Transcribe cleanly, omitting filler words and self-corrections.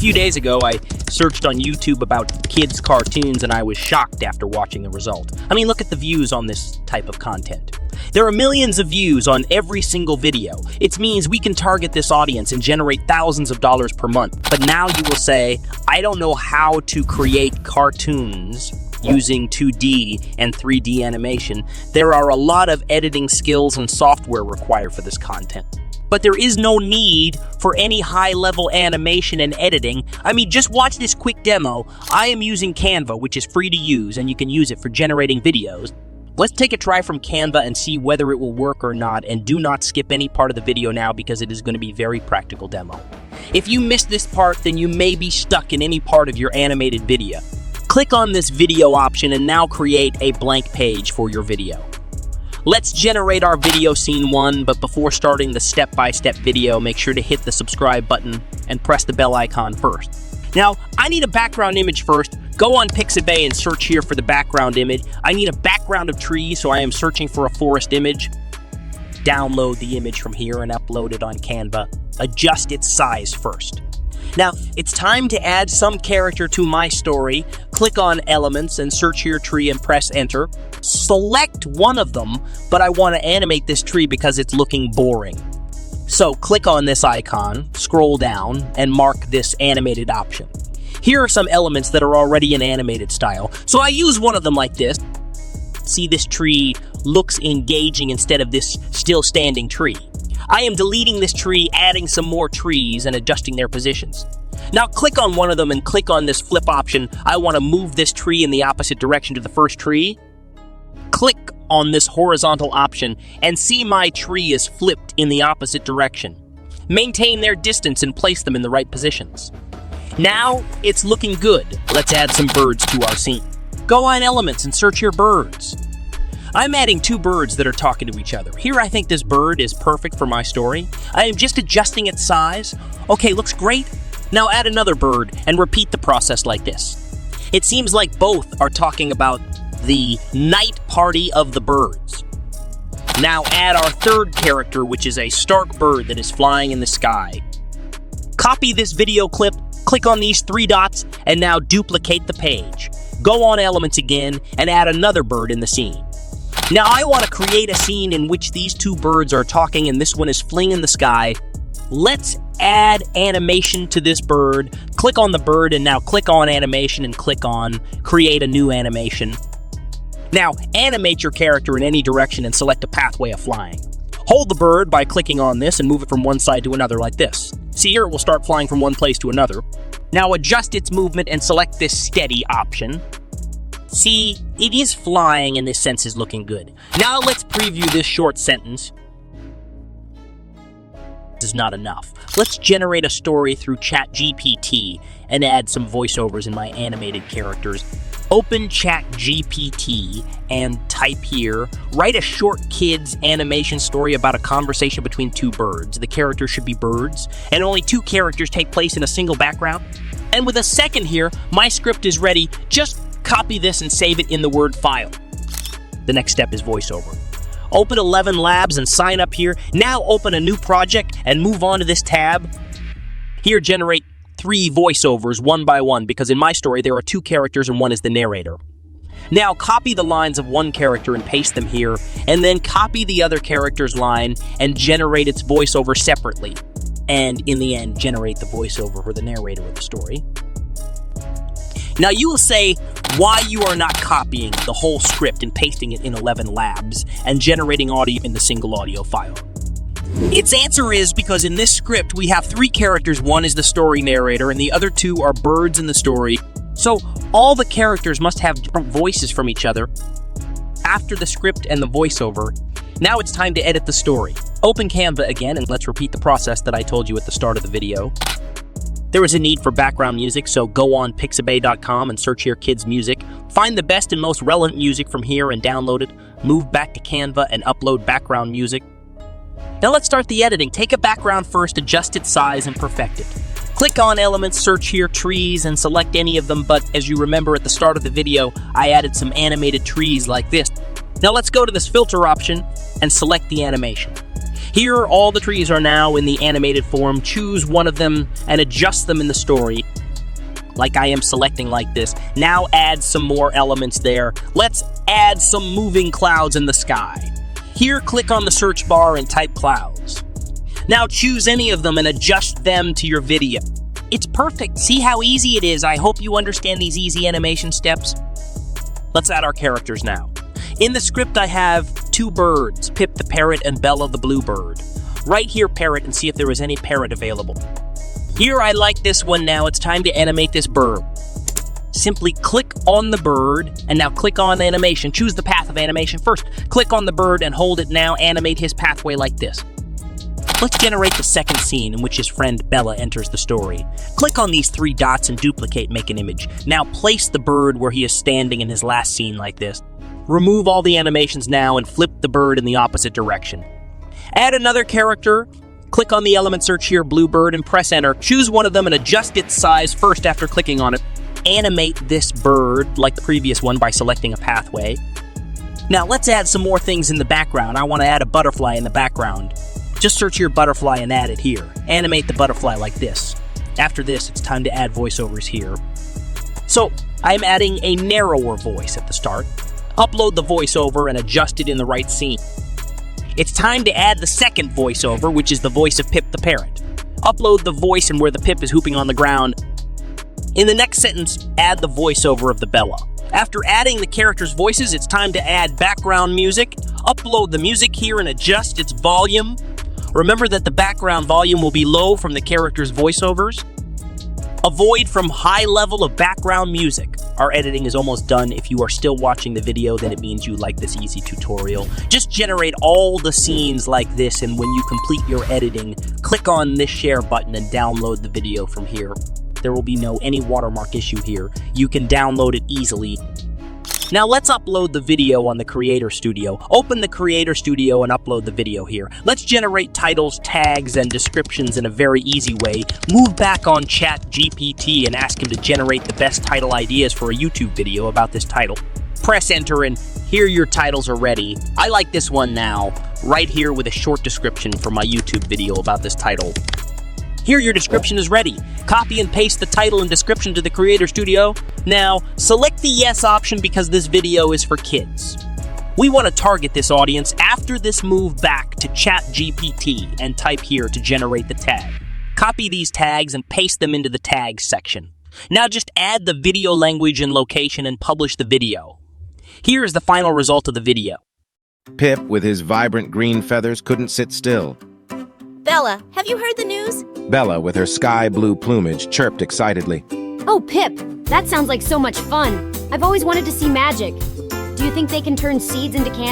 few days ago, I searched on YouTube about kids' cartoons and I was shocked after watching the result. I mean, look at the views on this type of content. There are millions of views on every single video. It means we can target this audience and generate thousands of dollars per month. But now you will say, I don't know how to create cartoons using 2D and 3D animation. There are a lot of editing skills and software required for this content. But there is no need for any high-level animation and editing. I mean, just watch this quick demo. I am using Canva, which is free to use, and you can use it for generating videos. Let's take a try from Canva and see whether it will work or not, and do not skip any part of the video now because it is going to be a very practical demo. If you missed this part, then you may be stuck in any part of your animated video. Click on this video option and now create a blank page for your video. Let's generate our video scene 1, but before starting the step-by-step video, make sure to hit the subscribe button and press the bell icon first. Now, I need a background image first. Go on Pixabay and search here for the background image. I need a background of trees, so I am searching for a forest image. Download the image from here and upload it on Canva. Adjust its size first. Now, it's time to add some character to my story. Click on Elements and search here Tree and press Enter. Select one of them, but I want to animate this tree because it's looking boring. So click on this icon, scroll down, and mark this animated option. Here are some elements that are already in animated style, so I use one of them like this. See, this tree looks engaging instead of this still standing tree. I am deleting this tree, adding some more trees, and adjusting their positions. Now click on one of them and click on this flip option. I want to move this tree in the opposite direction to the first tree. Click on this horizontal option and see my tree is flipped in the opposite direction. Maintain their distance and place them in the right positions. Now it's looking good. Let's add some birds to our scene. Go on Elements and search your birds. I'm adding 2 birds that are talking to each other. Here I think this bird is perfect for my story. I am just adjusting its size. Okay, looks great. Now add another bird and repeat the process like this. It seems like both are talking about the night party of the birds. Now add our third character, which is a stark bird that is flying in the sky. Copy this video clip, click on these 3 dots, and now duplicate the page. Go on Elements again and add another bird in the scene. Now I want to create a scene in which these 2 birds are talking and this one is fleeing in the sky. Let's add animation to this bird. Click on the bird and now click on animation and click on create a new animation. Now animate your character in any direction and select a pathway of flying. Hold the bird by clicking on this and move it from one side to another like this. See, here it will start flying from one place to another. Now adjust its movement and select this steady option. See, it is flying and this sense is looking good. Now let's preview this short sentence. This is not enough. Let's generate a story through ChatGPT and add some voiceovers in my animated characters. Open ChatGPT and type here, write a short kids animation story about a conversation between 2 birds. The characters should be birds, and only 2 characters take place in a single background. And with a second here, my script is ready. Just copy this and save it in the Word file. The next step is voiceover. Open 11 Labs and sign up here. Now open a new project and move on to this tab. Here, generate 3 voiceovers one by one, because in my story there are 2 characters and one is the narrator. Now copy the lines of one character and paste them here, and then copy the other character's line and generate its voiceover separately. And in the end, generate the voiceover for the narrator of the story. Now you will say why you are not copying the whole script and pasting it in 11 Labs and generating audio in the single audio file. Its answer is because in this script we have 3 characters. One is the story narrator and the other 2 are birds in the story. So all the characters must have different voices from each other. After the script and the voiceover, now it's time to edit the story. Open Canva again and let's repeat the process that I told you at the start of the video. There is a need for background music, so go on Pixabay.com and search here Kids Music. Find the best and most relevant music from here and download it. Move back to Canva and upload background music. Now let's start the editing. Take a background first, adjust its size, and perfect it. Click on Elements, search here Trees, and select any of them, but as you remember at the start of the video, I added some animated trees like this. Now let's go to this filter option and select the animation. Here, all the trees are now in the animated form. Choose one of them and adjust them in the story, like I am selecting like this. Now add some more elements there. Let's add some moving clouds in the sky. Here, click on the search bar and type clouds. Now choose any of them and adjust them to your video. It's perfect. See how easy it is. I hope you understand these easy animation steps. Let's add our characters now. In the script, I have two birds, Pip the parrot and Bella the bluebird. Right here, parrot, and see if there is any parrot available. Here, I like this one now. It's time to animate this bird. Simply click on the bird, and now click on animation. Choose the path of animation first. Click on the bird and hold it now. Animate his pathway like this. Let's generate the second scene in which his friend Bella enters the story. Click on these three dots and duplicate, make an image. Now place the bird where he is standing in his last scene like this. Remove all the animations now and flip the bird in the opposite direction. Add another character. Click on the element search here, bluebird, and press enter. Choose one of them and adjust its size first after clicking on it. Animate this bird like the previous one by selecting a pathway. Now let's add some more things in the background. I want to add a butterfly in the background. Just search your butterfly and add it here. Animate the butterfly like this. After this, it's time to add voiceovers here. So I'm adding a narrower voice at the start. Upload the voiceover and adjust it in the right scene. It's time to add the second voiceover, which is the voice of Pip the parrot. Upload the voice and where the Pip is hooping on the ground. In the next sentence, add the voiceover of the Bella. After adding the characters' voices, it's time to add background music. Upload the music here and adjust its volume. Remember that the background volume will be low from the characters' voiceovers. Avoid from high level of background music. Our editing is almost done. If you are still watching the video, then it means you like this easy tutorial. Just generate all the scenes like this, and when you complete your editing, click on this share button and download the video from here. There will be no any watermark issue here. You can download it easily. Now let's upload the video on the Creator Studio. Open the Creator Studio and upload the video here. Let's generate titles, tags, and descriptions in a very easy way. Move back on ChatGPT and ask him to generate the best title ideas for a YouTube video about this title. Press enter and here your titles are ready. I like this one now, right here with a short description for my YouTube video about this title. Here your description is ready. Copy and paste the title and description to the Creator Studio. Now, select the yes option because this video is for kids. We want to target this audience. After this, move back to ChatGPT and type here to generate the tag. Copy these tags and paste them into the tags section. Now just add the video language and location and publish the video. Here is the final result of the video. Pip, with his vibrant green feathers, couldn't sit still. Bella, have you heard the news? Bella, with her sky blue plumage, chirped excitedly. Oh, Pip, that sounds like so much fun. I've always wanted to see magic. Do you think they can turn seeds into candy?